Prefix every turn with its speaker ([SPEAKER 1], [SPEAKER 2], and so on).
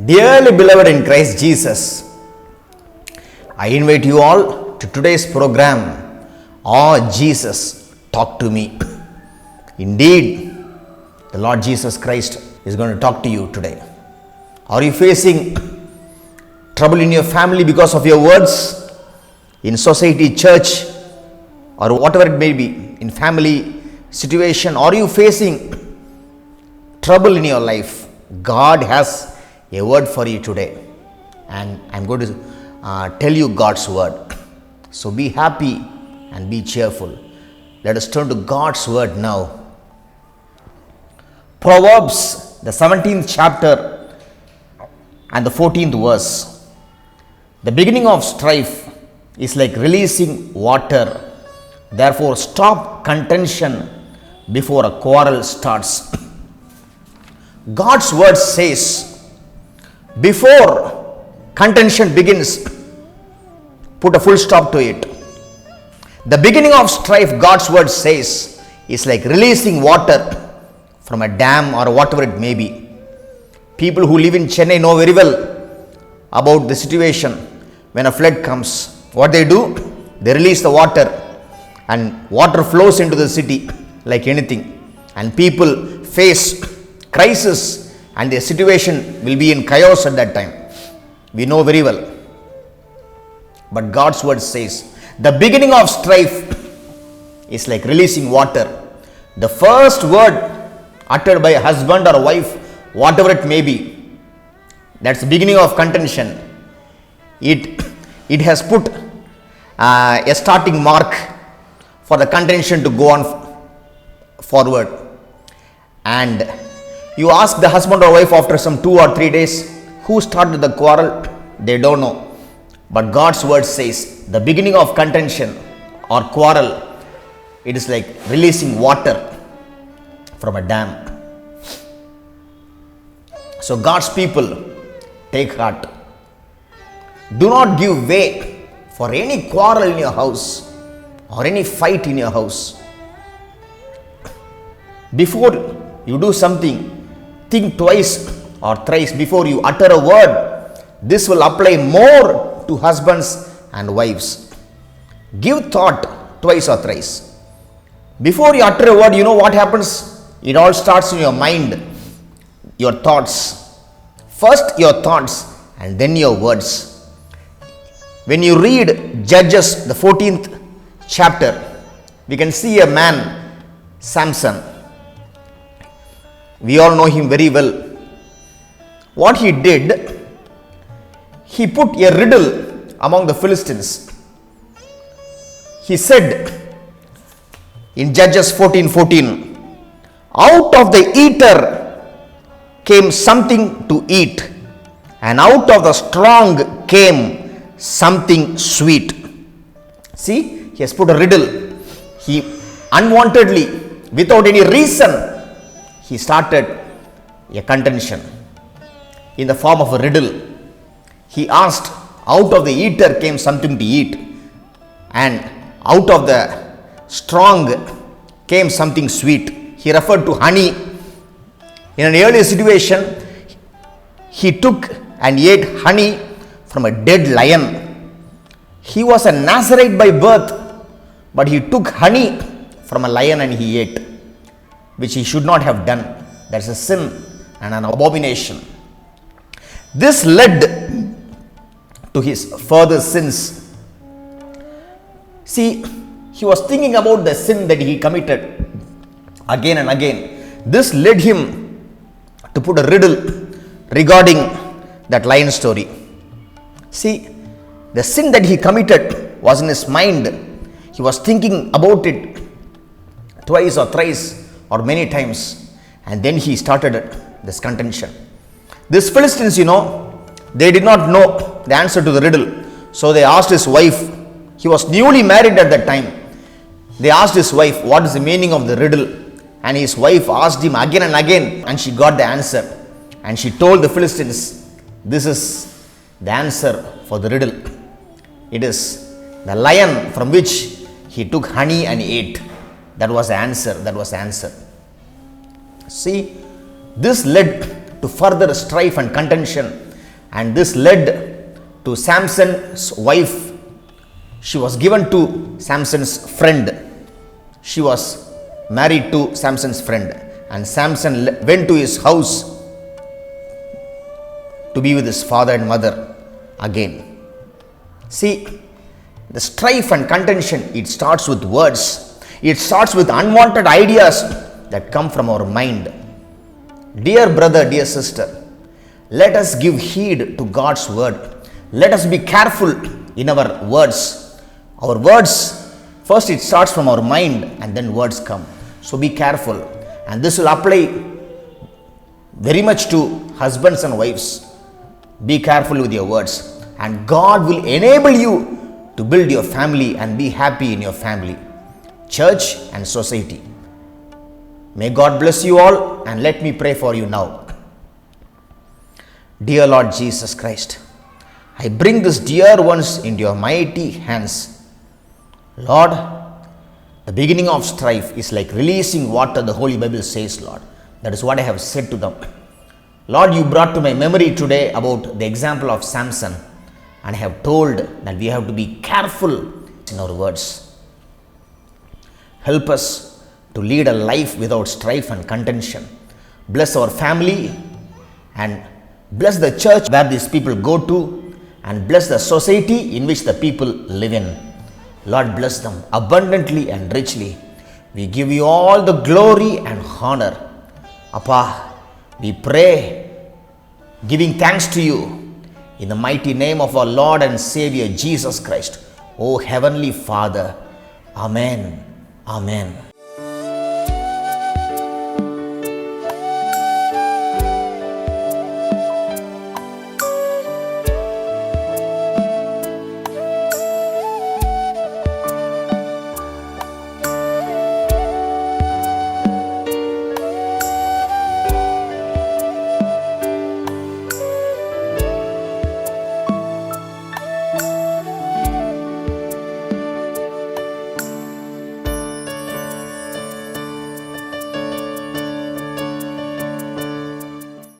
[SPEAKER 1] Dearly beloved in Christ Jesus, I invite you all to today's program, Oh Jesus, Talk to Me. Indeed, the Lord Jesus Christ is going to talk to you today. Are you facing trouble in your family because of your words, in society, church, or whatever it may be, in family situation? Are you facing trouble in your life? God has a word for you today, and I'm going to tell you God's word. So be happy and be cheerful. Let us turn to God's word now. Proverbs, the 17th chapter and the 14th verse. The beginning of strife is like releasing water. Therefore, stop contention before a quarrel starts. God's word says, before contention begins, put a full stop to it. The beginning of strife, God's word says, is like releasing water from a dam or whatever it may be. People who live in Chennai know very well about the situation. When a flood comes, what they do? They release the water, and water flows into the city like anything. And people face crisis, and their situation will be in chaos at that time. We know very well. But God's word says, the beginning of strife is like releasing water. The first word uttered by a husband or a wife, whatever it may be, that's the beginning of contention. It has put a starting mark for the contention to go on forward. And you ask the husband or wife after some 2 or 3 days, who started the quarrel? They don't know. But God's word says, the beginning of contention or quarrel, it is like releasing water from a dam. So God's people, take heart. Do not give way for any quarrel in your house or any fight in your house. Before you do something, think twice or thrice before you utter a word. This will apply more to husbands and wives. Give thought twice or thrice. Before you utter a word, you know what happens? It all starts in your mind, your thoughts. First your thoughts and then your words. When you read Judges, the 14th chapter, we can see a man, Samson. We all know him very well. What he did, he put a riddle among the Philistines. He said in Judges 14:14, out of the eater came something to eat, and out of the strong came something sweet. See, he has put a riddle. He unwantedly, without any reason, he started a contention in the form of a riddle. He asked, out of the eater came something to eat, and out of the strong came something sweet. He referred to honey. In an earlier situation, he took and ate honey from a dead lion. He was a Nazarite by birth, but he took honey from a lion and he ate, which he should not have done. That's a sin and an abomination. This led to his further sins. See, he was thinking about the sin that he committed again and again. This led him to put a riddle regarding that lion story. See, the sin that he committed was in his mind. He was thinking about it twice or thrice or many times, and then he started this contention. These Philistines, they did not know the answer to the riddle, so they asked his wife. He was newly married at that time. They asked his wife, what is the meaning of the riddle? And his wife asked him again and again, and she got the answer. And she told the Philistines, this is the answer for the riddle. It is the lion from which he took honey and ate. That was the answer. That was the answer. See, this led to further strife and contention And this led to Samson's wife. She was given to Samson's friend. She was married to Samson's friend. And Samson went to his house to be with his father and mother again. See, the strife and contention, it starts with words. It starts with unwanted ideas that come from our mind. Dear brother, dear sister, let us give heed to God's word. Let us be careful in our words. Our words, first it starts from our mind and then words come. So be careful. And this will apply very much to husbands and wives. Be careful with your words. And God will enable you to build your family and be happy in your family, church and society. May God bless you all, and let me pray for you now. Dear Lord Jesus Christ, I bring these dear ones into your mighty hands. Lord, the beginning of strife is like releasing water, the Holy Bible says, Lord. That is what I have said to them. Lord, you brought to my memory today about the example of Samson, and I have told that we have to be careful in our words. Help us to lead a life without strife and contention. Bless our family and bless the church where these people go to, and bless the society in which the people live in. Lord, bless them abundantly and richly. We give you all the glory and honor. Appa, we pray, giving thanks to you in the mighty name of our Lord and Savior Jesus Christ. O Heavenly Father. Amen. Amen.